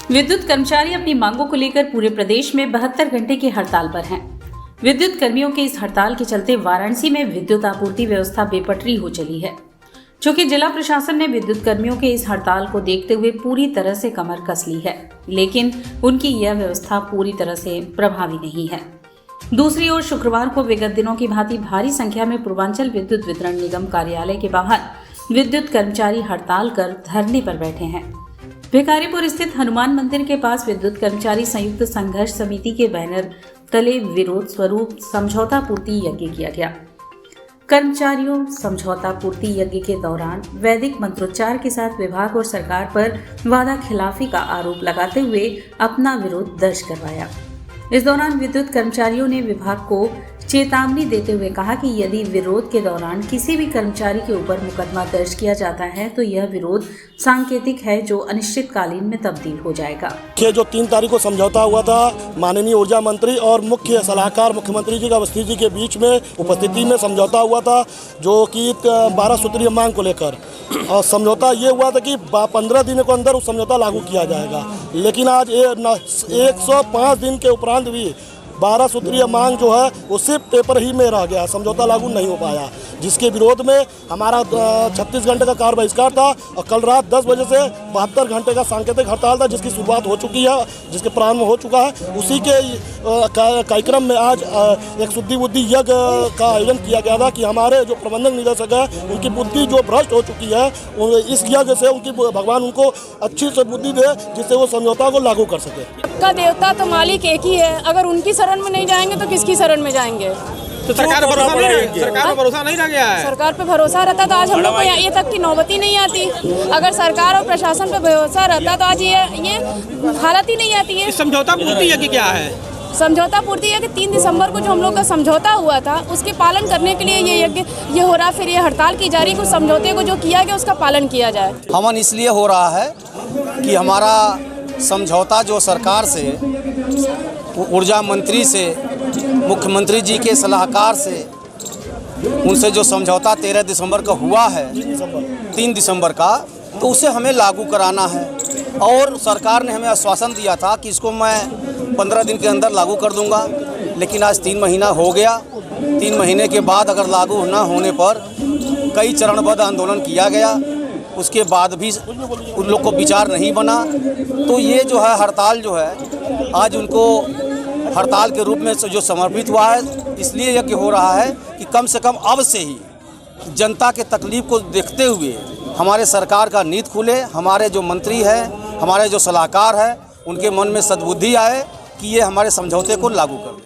विद्युत कर्मचारी अपनी मांगों को लेकर पूरे प्रदेश में 72 घंटे की हड़ताल पर हैं। विद्युत कर्मियों के इस हड़ताल के चलते वाराणसी में विद्युत आपूर्ति व्यवस्था बेपटरी हो चली है। चूंकि जिला प्रशासन ने विद्युत कर्मियों के इस हड़ताल को देखते हुए पूरी तरह से कमर कस ली है, लेकिन उनकी यह व्यवस्था पूरी तरह से प्रभावी नहीं है। दूसरी ओर शुक्रवार को विगत दिनों की भांति भारी संख्या में पूर्वांचल विद्युत वितरण निगम कार्यालय के बाहर विद्युत कर्मचारी हड़ताल कर धरने पर बैठे हैं। भिखारीपुर स्थित हनुमान मंदिर के पास विद्युत कर्मचारी संयुक्त संघर्ष समिति के बैनर तले विरोध स्वरूप समझौता पूर्ति यज्ञ किया गया। कर्मचारियों समझौता पूर्ति यज्ञ के दौरान वैदिक मंत्रोच्चार के साथ विभाग और सरकार पर वादा खिलाफी का आरोप लगाते हुए अपना विरोध दर्ज करवाया। इस दौरान विद्युत कर्मचारियों ने विभाग को चेतावनी देते हुए कहा कि यदि विरोध के दौरान किसी भी कर्मचारी के ऊपर मुकदमा दर्ज किया जाता है तो यह विरोध सांकेतिक है जो अनिश्चितकालीन में तब्दील हो जाएगा। ये जो 3 तारीख को समझौता हुआ था, माननीय ऊर्जा मंत्री और मुख्य सलाहकार मुख्यमंत्री जी का अवस्थी जी के बीच में उपस्थिति में समझौता हुआ था, जो कि 12 सूत्रीय मांग को लेकर, और समझौता ये हुआ था कि 15 दिनों के अंदर उस समझौता लागू किया जाएगा। लेकिन आज 105 दिन के उपरांत भी 12 सूत्रीय मांग जो है वो सिर्फ पेपर ही में रह गया, समझौता लागू नहीं हो पाया, जिसके विरोध में हमारा 36 घंटे का कार्य बहिष्कार था और कल रात 10 बजे से 72 घंटे का सांकेतिक हड़ताल था, जिसकी शुरुआत हो चुकी है, जिसके प्रारंभ हो चुका है। उसी के कार्यक्रम में आज एक शुद्धि बुद्धि यज्ञ का आयोजन किया गया था कि हमारे जो प्रबंधक निदेशक है उनकी बुद्धि जो भ्रष्ट हो चुकी है, इस यज्ञ से उनकी भगवान उनको अच्छी से बुद्धि दे जिससे वो समझौता को लागू कर सके। का देवता तो मालिक एक ही है, अगर उनकी शरण में नहीं जाएंगे तो किसकी शरण में जाएंगे? तो सरकार पर भरोसा नहीं रह गया है। सरकार पे भरोसा रहता तो आज हम लोग को ये तक की नौबत ही नहीं आती। अगर सरकार और प्रशासन पे भरोसा रहता तो आज ये हालत ही नहीं आती है। समझौता पूर्ति यज्ञ क्या है? समझौता पूर्ति है कि 3 दिसंबर को जो हम लोग का समझौता हुआ था उसके पालन करने के लिए ये यज्ञ ये हो रहा, फिर ये हड़ताल की जा रही, कुछ समझौते को जो किया गया उसका पालन किया जाए। हवन इसलिए हो रहा है कि हमारा समझौता जो सरकार से, ऊर्जा मंत्री से, मुख्यमंत्री जी के सलाहकार से, उनसे जो समझौता 13 दिसंबर का हुआ है, 3 दिसंबर का, तो उसे हमें लागू कराना है। और सरकार ने हमें आश्वासन दिया था कि इसको मैं 15 दिन के अंदर लागू कर दूंगा, लेकिन आज 3 महीना हो गया। 3 महीने के बाद अगर लागू न होने पर कई चरणबद्ध आंदोलन किया गया, उसके बाद भी उन लोग को विचार नहीं बना, तो ये जो है हड़ताल जो है आज उनको हड़ताल के रूप में जो समर्पित हुआ है। इसलिए यज्ञ हो रहा है कि कम से कम अब से ही जनता के तकलीफ को देखते हुए हमारे सरकार का नीति खुले, हमारे जो मंत्री हैं, हमारे जो सलाहकार हैं, उनके मन में सद्बुद्धि आए कि ये हमारे समझौते को लागू कर दें।